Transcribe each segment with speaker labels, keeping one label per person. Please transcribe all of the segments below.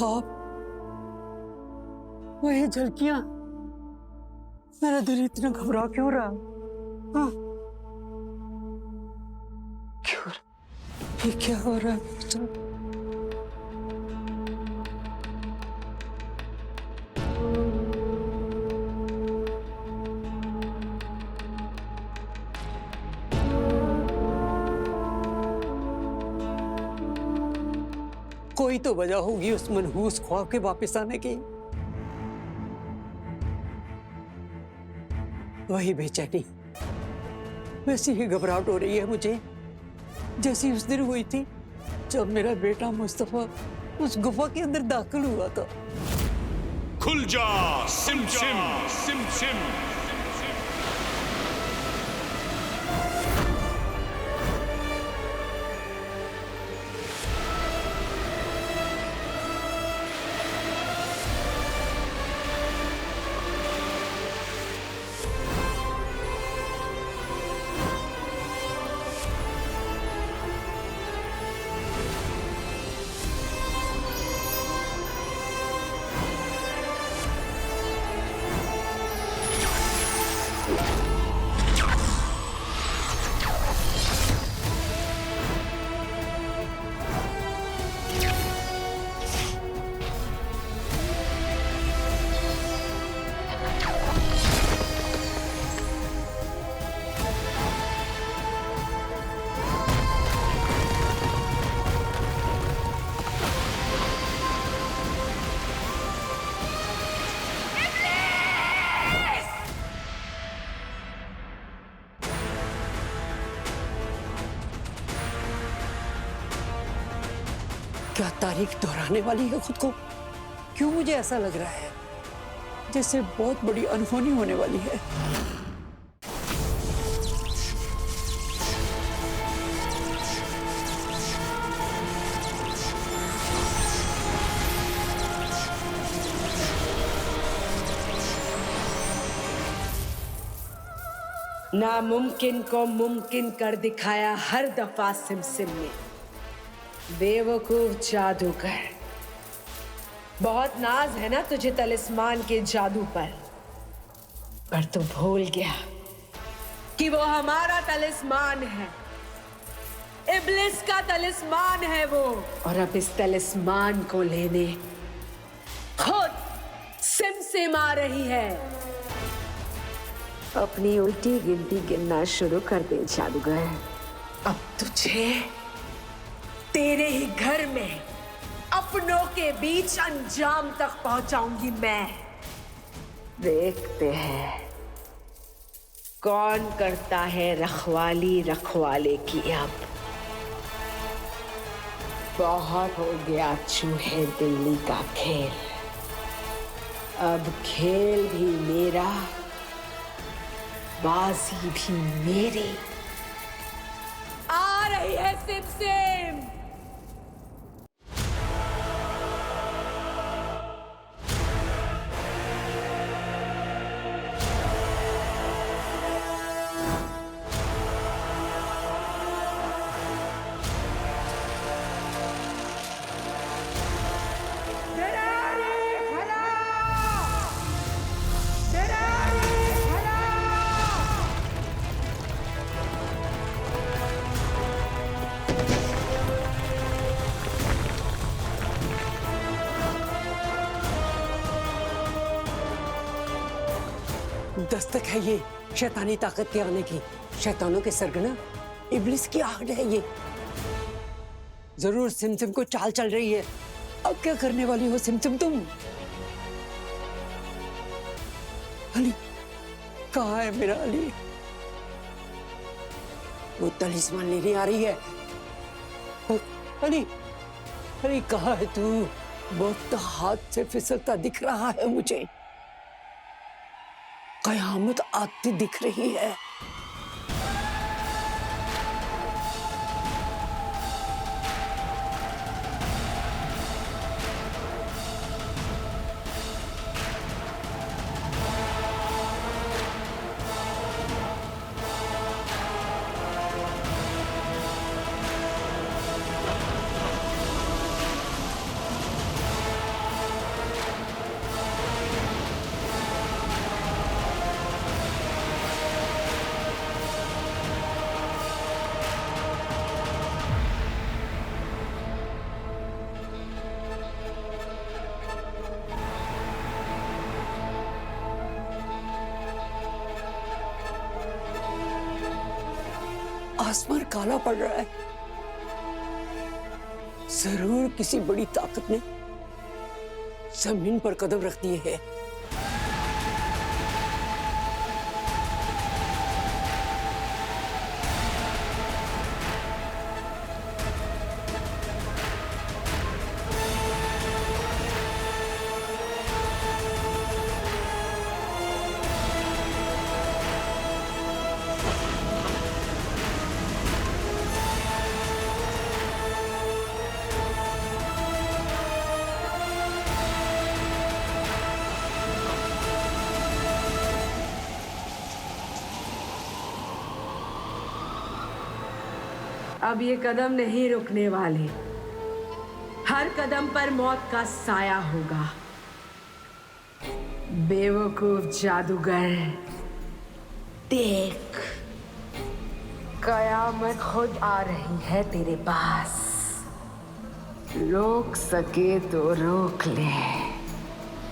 Speaker 1: ख्वाब, वही झलकियां, मेरा दिल इतना घबरा क्यों रहा? हाँ? क्यों? ये क्या हो रहा है मेरे साथ? कोई तो वजह होगी उस मनहूस ख्वाब के वापस आने की। वही बेचैनी, वैसी ही घबराहट हो रही है मुझे जैसी उस दिन हुई थी जब मेरा बेटा मुस्तफा उस गुफा के अंदर दाखिल हुआ था।
Speaker 2: खुल जा सिम सिम सिम सिम।
Speaker 1: क्या तारीख दोहराने वाली है खुद को? क्यों मुझे ऐसा लग रहा है जैसे बहुत बड़ी अनहोनी होने वाली है?
Speaker 3: नामुमकिन को मुमकिन कर दिखाया हर दफा सिमसिम ने। बेवकूफ जादूगर, बहुत नाज है ना तुझे तलिस्मान के जादू पर तू भूल गया कि वो हमारा तलिस्मान है, इब्लिस का तलिस्मान है वो। और अब इस तलिस्मान को लेने खुद सिमसिम आ रही है। अपनी उल्टी गिनती गिनना शुरू कर दे जादूगर। अब तुझे तेरे ही घर में अपनों के बीच अंजाम तक पहुंचाऊंगी मैं। देखते हैं कौन करता है रखवाली रखवाले की। अब बहुत हो गया चूहे बिल्ली का खेल, अब खेल भी मेरा, बाजी भी मेरी। आ रही है सिमसिम।
Speaker 1: दस्तक है ये शैतानी ताकत के आने की, शैतानों के सरगना इब्लिस की आहट है ये। जरूर सिमसिम को चाल चल रही है। अब क्या करने वाली हो सिमसिम तुम? अली कहाँ है मेरा अली? वो तलिस्मान लेने आ रही है। अली अली कहाँ है तू? बहुत हाथ से फिसलता दिख रहा है मुझे, कयामत आती दिख रही है। आसमान काला पड़ रहा है। जरूर किसी बड़ी ताकत ने जमीन पर कदम रख दिए हैं।
Speaker 3: अब ये कदम नहीं रुकने वाले। हर कदम पर मौत का साया होगा। बेवकूफ जादूगर, देख, कयामत खुद आ रही है तेरे पास। रोक सके तो रोक ले,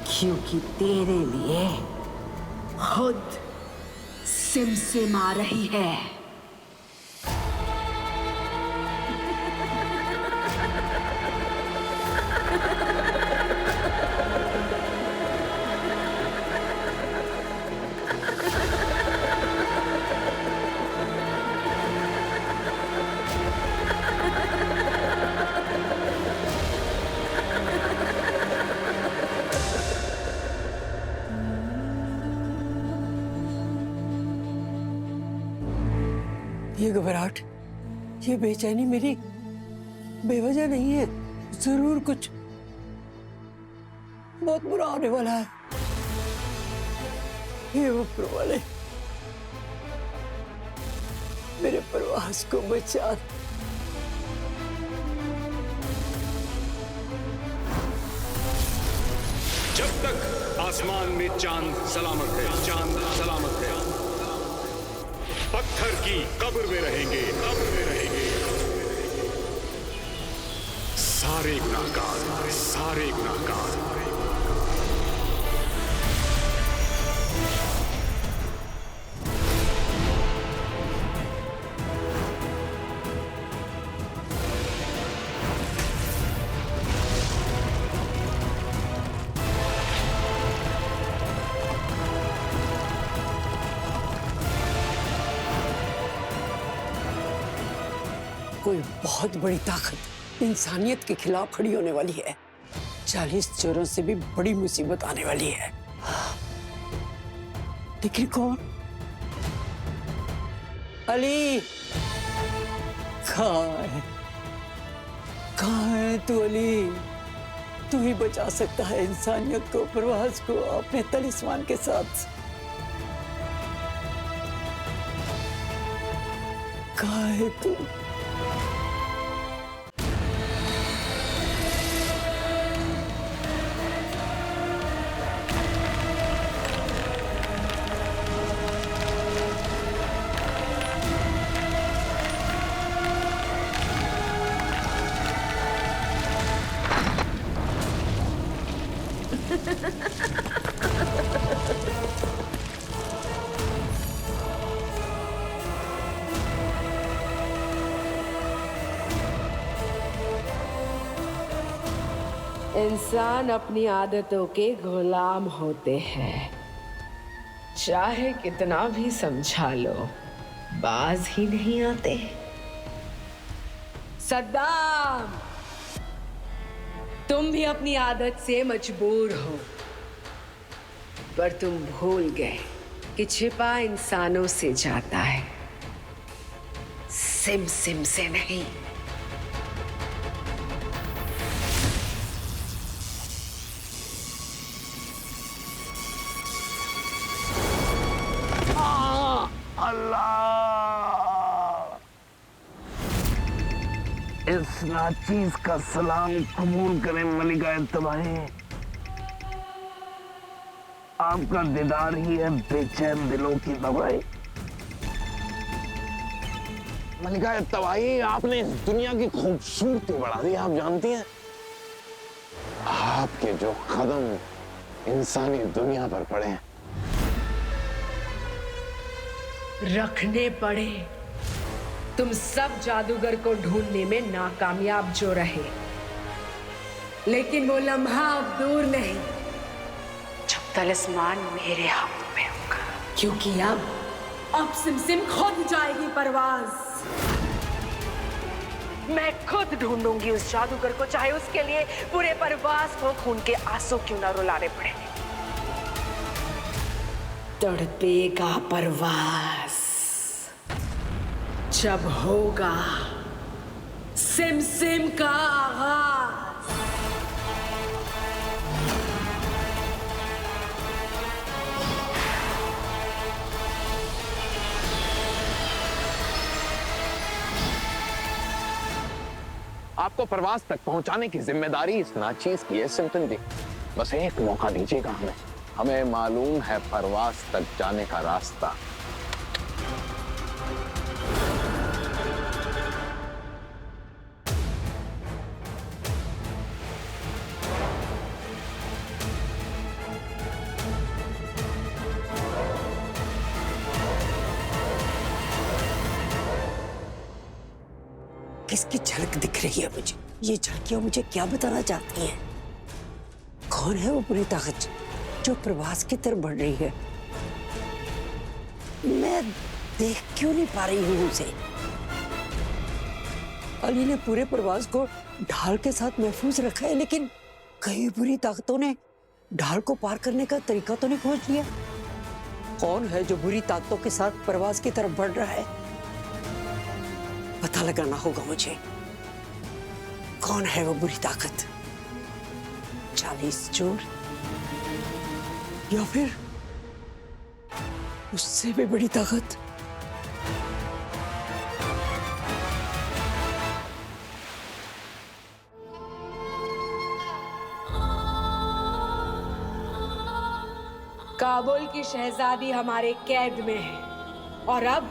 Speaker 3: क्योंकि तेरे लिए खुद सिमसिम आ रही है।
Speaker 1: ये घबराहट, ये बेचैनी मेरी बेवजह नहीं है। जरूर कुछ बहुत बुरा होने वाला है। हे ऊपर वाले, मेरे प्रवास को बचा।
Speaker 2: जब तक आसमान में चांद सलामत है, चांद सलामत है, पत्थर की कब्र में रहेंगे, कब्र में रहेंगे। सारे गुनाहगार, सारे गुनाहगार।
Speaker 1: कोई बहुत बड़ी ताकत इंसानियत के खिलाफ खड़ी होने वाली है। 40 चोरों से भी बड़ी मुसीबत आने वाली है। लेकिन कौन? अली, कहाँ है? कहाँ है तू अली? तू ही बचा सकता है इंसानियत को, प्रवास को अपने तलिस्मान के साथ। कहाँ है तू?
Speaker 3: इंसान अपनी आदतों के गुलाम होते हैं। चाहे कितना भी समझा लो, बाज ही नहीं आते। सद्दाम, तुम भी अपनी आदत से मजबूर हो, पर तुम भूल गए कि छिपा इंसानों से जाता है, सिम सिम से नहीं।
Speaker 4: इस नाचीज का सलाम कबूल करें मलिका तबाही। आपका दीदार ही है बेचैन दिलों की दवाई। मलिका तबाही, आपने इस दुनिया की खूबसूरती बढ़ा दी। आप जानती हैं, आपके जो कदम इंसानी दुनिया पर पड़े हैं,
Speaker 3: रखने पड़े तुम सब जादूगर को ढूंढने में नाकामयाब जो रहे, लेकिन वो लम्हा अब दूर नहीं जब तलिस्मान मेरे हाथों में होगा, क्योंकि अब सिमसिम खुद जाएगी परवाज। मैं खुद ढूंढूंगी उस जादूगर को, चाहे उसके लिए पूरे परवास को खून के आंसू क्यों ना रुलाने पड़े। तड़पेगा परवास जब होगा सिमसिम का आगाज।
Speaker 4: आपको प्रवास तक पहुंचाने की जिम्मेदारी इस नाचीज की है सिम्टन जी। बस एक मौका दीजिएगा हमें मालूम है प्रवास तक जाने का रास्ता।
Speaker 1: किसकी झलक दिख रही है मुझे? ये झलकियां मुझे क्या बताना चाहती हैं? कौन है वो बुरी ताकत जो प्रवास की तरफ बढ़ रही है? मैं देख क्यों नहीं पा रही हूँ उसे? अली ने पूरे प्रवास को ढाल के साथ महफूज रखा है, लेकिन कई बुरी ताकतों ने ढाल को पार करने का तरीका तो नहीं खोज लिया। कौन है जो बुरी ताकतों के साथ प्रवास की तरफ बढ़ रहा है? पता लगाना होगा मुझे। कौन है वो बुरी ताकत? 40 चोर या फिर उससे भी बड़ी ताकत?
Speaker 3: काबुल की शहजादी हमारे कैद में है और अब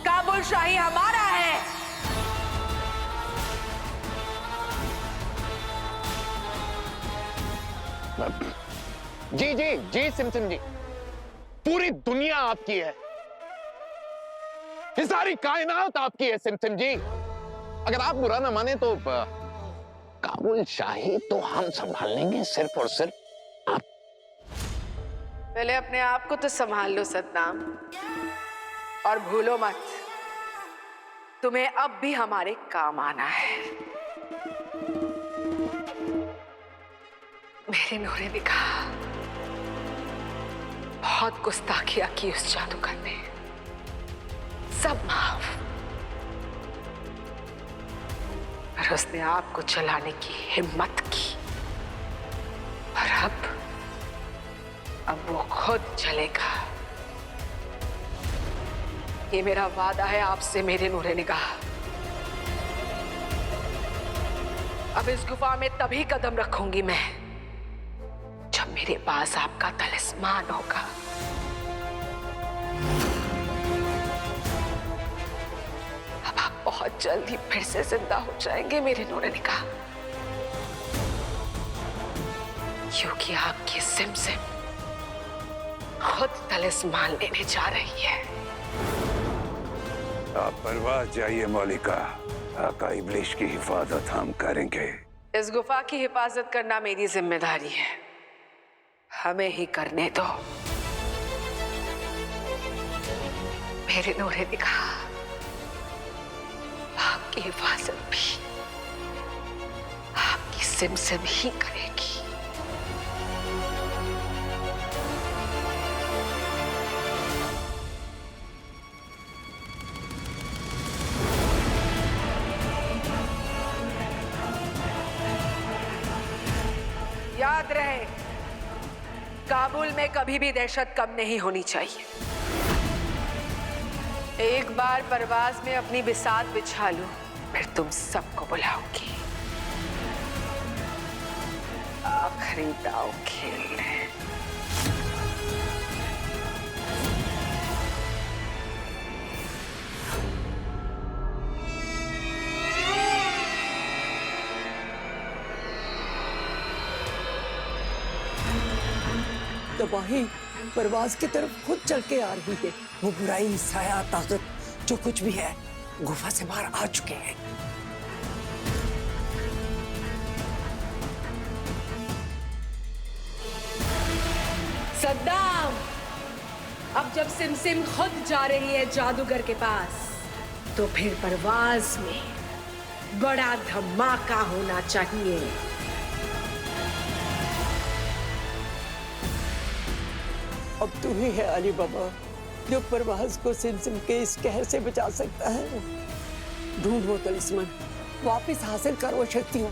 Speaker 3: काबुल शाही हमारा है।
Speaker 4: जी जी जी सिमसिम जी, पूरी दुनिया आपकी है, ये सारी कायनात आपकी है सिमसिम जी। अगर आप बुरा ना माने तो काबुल शाही तो हम संभाल लेंगे, सिर्फ और सिर्फ आप।
Speaker 3: पहले अपने आप को तो संभाल लो सतनाम, और भूलो मत तुम्हें अब भी हमारे काम आना है। मेरे नूरे ने कहा बहुत गुस्ताखियां की उस जादूगर ने, सब माफ, पर उसने आपको चलाने की हिम्मत की और अब वो खुद चलेगा। ये मेरा वादा है आपसे मेरे नूरे निगाह। अब इस गुफा में तभी कदम रखूंगी मैं जब मेरे पास आपका तलिस्मान होगा। अब आप बहुत जल्दी फिर से जिंदा हो जाएंगे मेरे नूरे निगाह, क्योंकि आपकी सिमसिम खुद तलिस्मान लेने जा रही है।
Speaker 5: आप परवास जाइए मौलिका, आका इब्लिस की हिफाजत हम करेंगे।
Speaker 3: इस गुफा की हिफाजत करना मेरी जिम्मेदारी है, हमें ही करने दो मेरे नूरे निगाह। आपकी हिफाजत भी आपकी सिमसिम ही करेगी। याद रहे, काबुल में कभी भी दहशत कम नहीं होनी चाहिए। एक बार परवाज में अपनी बिसात बिछा लूं, फिर तुम सबको बुलाऊंगी आखिरी दांव खेलने।
Speaker 1: तबाही परवाज की तरफ खुद चल के आ रही है। वो बुराई, साया, ताकत जो कुछ भी है गुफा से बाहर आ चुके हैं।
Speaker 3: सद्दाम, अब जब सिमसिम खुद जा रही है जादूगर के पास, तो फिर परवाज में बड़ा धमाका होना चाहिए।
Speaker 1: अब तू ही है अली बाबा जो परवाज को सिमसिम के इस कहर से बचा सकता है। ढूंढ वो तलिस्मान, वापस हासिल कर वो शक्तियां,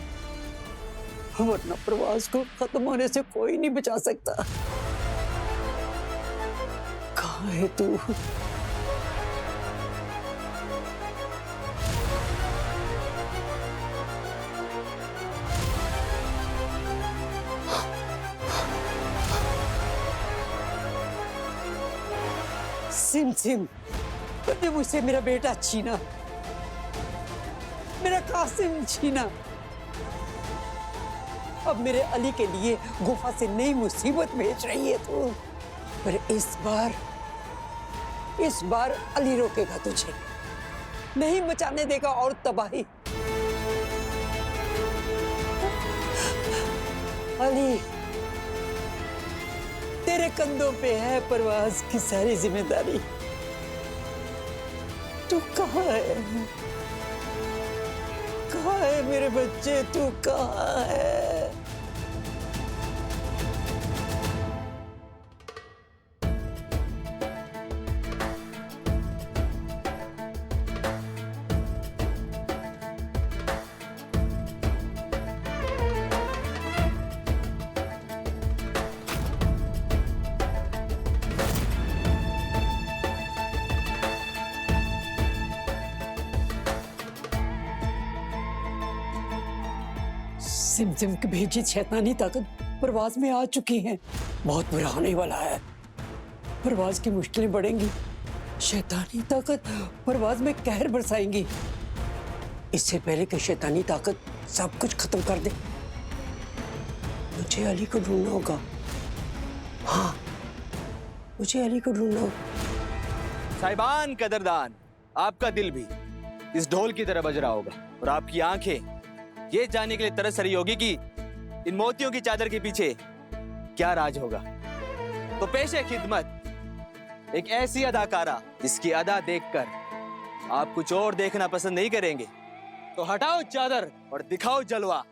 Speaker 1: वरना परवाज को खत्म होने से कोई नहीं बचा सकता। कहाँ है तू? सिमसिम, तुमने मुझसे मेरा बेटा छीना, मेरा कासिम छीना। अब मेरे अली के लिए गुफा से नई मुसीबत भेज रही है तू। पर इस बार अली रोकेगा तुझे, नहीं मचाने देगा और तबाही। अली, तेरे कंधों पे है परवाज की सारी जिम्मेदारी। तू कहाँ है? कहाँ है मेरे बच्चे? तू कहाँ है? सिमसिम की भेजी शैतानी ताकत परवाज में आ चुकी है। बहुत बुरा होने वाला है। परवाज की मुश्किलें बढ़ेंगी। शैतानी ताकत परवाज में कहर बरसाएंगी। इससे पहले कि शैतानी ताकत सब कुछ खत्म कर दे, मुझे अली को ढूंढना होगा। हाँ, मुझे अली को ढूंढना होगा।
Speaker 6: साहिबान कदरदान, आपका दिल भी इस ढोल की तरह बज रहा होगा और आपकी आंखें ये जानने के लिए तरस रही होगी कि इन मोतियों की चादर के पीछे क्या राज होगा। तो पेशे खिदमत एक ऐसी अदाकारा जिसकी अदा देखकर आप कुछ और देखना पसंद नहीं करेंगे। तो हटाओ चादर और दिखाओ जलवा।